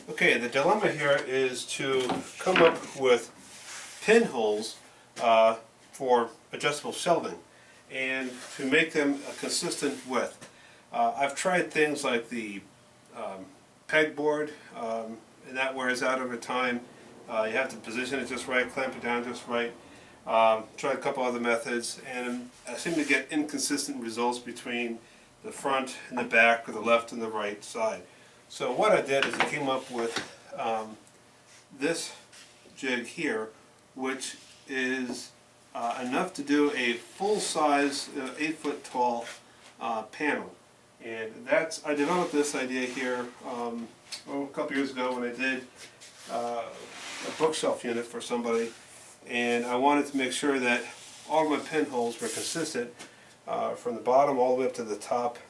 Okay, the dilemma here is to come up with pinholes for adjustable shelving and to make them a consistent width. I've tried things like the pegboard, and that wears out over time. You have to position it just right, clamp it down just right. Tried a couple other methods, and I seem to get inconsistent results between the front and the back, or the left and the right side. So what I did is I came up with this jig here, which is enough to do a full-size 8-foot tall panel. And I developed this idea here a couple years ago when I did a bookshelf unit for somebody, and I wanted to make sure that all of my pinholes were consistent from the bottom all the way up to the top,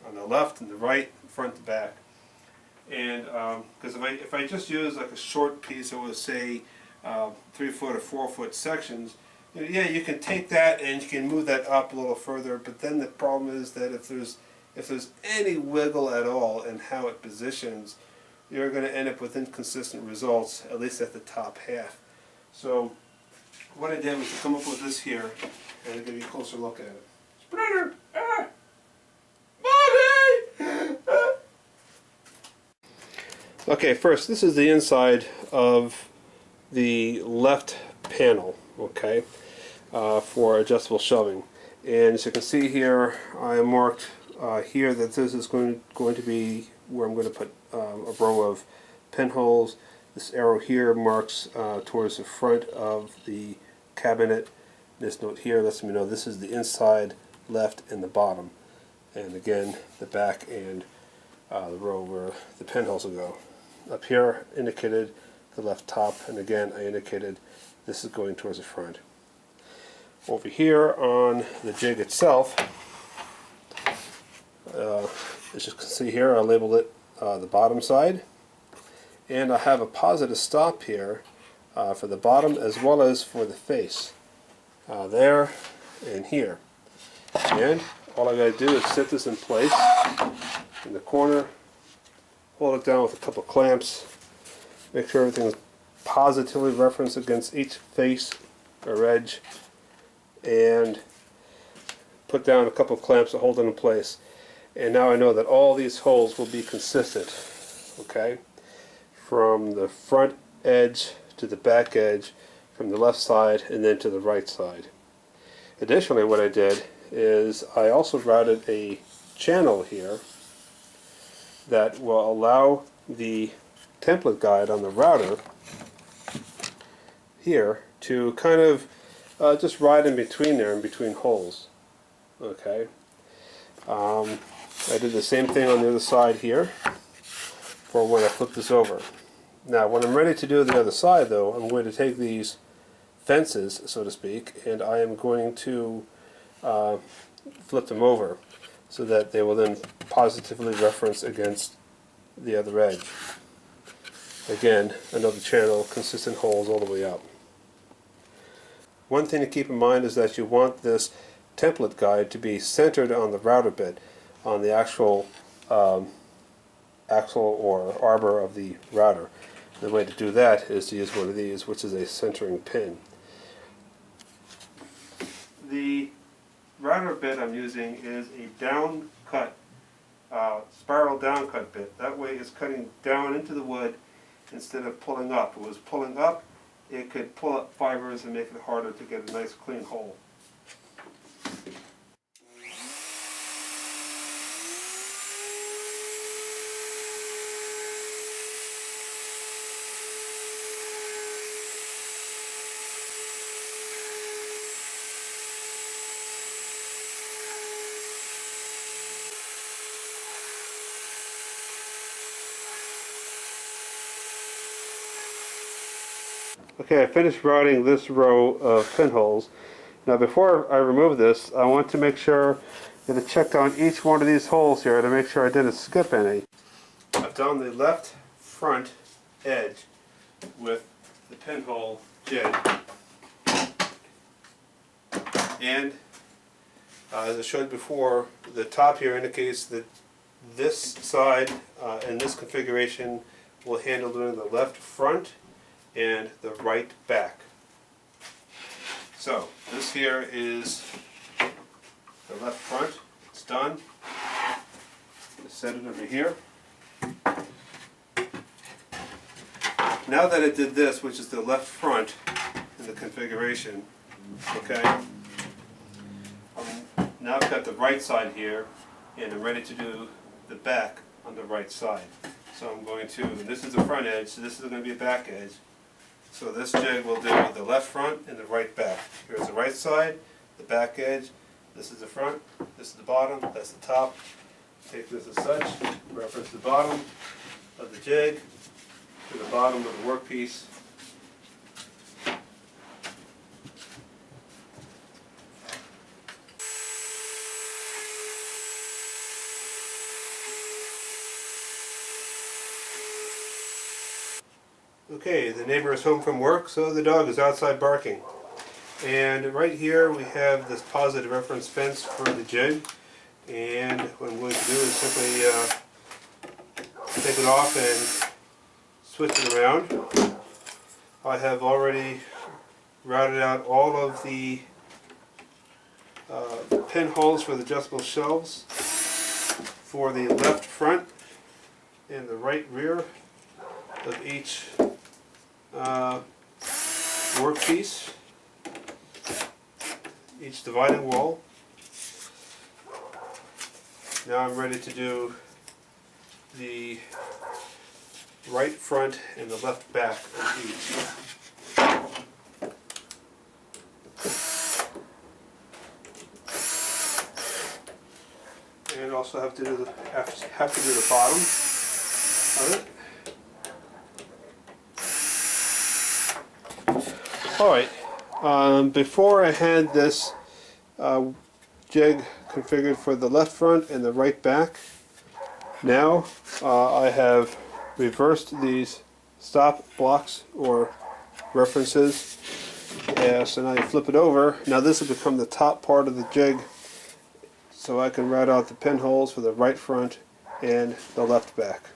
on the left and the right, front to back. And because if I just use like a short piece, it was say 3-foot or 4-foot sections, yeah, you can take that and you can move that up a little further, but then the problem is that if there's any wiggle at all in how it positions, you're going to end up with inconsistent results, at least at the top half. So what I did was to come up with this here, and I'll give you a closer look at it. Spreader! Ah! Bobby! Okay, first, this is the inside of the left panel, okay, for adjustable shelving. And as you can see here, I marked here that this is going to be where I'm going to put a row of pinholes. This arrow here marks towards the front of the cabinet. This note here lets me know this is the inside, left, and the bottom. And again, the back and the row where the pinholes will go. Up here indicated the left top, and again I indicated this is going towards the front. Over here on the jig itself, as you can see here, I labeled it the bottom side, and I have a positive stop here for the bottom as well as for the face, there and here. And all I got to do is set this in place in the corner, hold it down with a couple clamps, make sure everything is positively referenced against each face or edge, and put down a couple clamps to hold it in place. And now I know that all these holes will be consistent, okay, from the front edge to the back edge, from the left side and then to the right side. Additionally, what I did is I also routed a channel here that will allow the template guide on the router here to kind of just ride in between there, in between holes. Okay. I did the same thing on the other side here for when I flip this over. Now when I'm ready to do the other side though, I'm going to take these fences, so to speak, and I am going to flip them over so that they will then positively reference against the other edge. Again, another channel, consistent holes all the way up. One thing to keep in mind is that you want this template guide to be centered on the router bit, on the actual axle or arbor of the router. The way to do that is to use one of these, which is a centering pin. The router bit I'm using is a down cut, spiral down cut bit. That way it's cutting down into the wood instead of pulling up. If it was pulling up, it could pull up fibers and make it harder to get a nice clean hole. Okay, I finished routing this row of pinholes. Now before I remove this, I want to make sure that I checked on each one of these holes here to make sure I didn't skip any. I've done the left front edge with the pinhole jig. And as I showed before, the top here indicates that this side in this configuration will handle doing the left front and the right back. So this here is the left front. It's done. Set it over here. Now that it did this, which is the left front in the configuration, okay, now I've got the right side here, and I'm ready to do the back on the right side. So I'm going to, and this is the front edge, so this is going to be a back edge. So this jig will do the left front and the right back. Here's the right side, the back edge, this is the front, this is the bottom, that's the top. Take this as such, reference the bottom of the jig to the bottom of the workpiece. Okay, the neighbor is home from work, so the dog is outside barking. And right here we have this positive reference fence for the jig. And what I'm going to do is simply take it off and switch it around. I have already routed out all of the pinholes for the adjustable shelves for the left front and the right rear of each workpiece, each dividing wall. Now I'm ready to do the right front and the left back of each. And also have to do the bottom of it. Alright, before I had this jig configured for the left front and the right back, now I have reversed these stop blocks or references. So now you flip it over. Now this will become the top part of the jig, so I can route out the pinholes for the right front and the left back.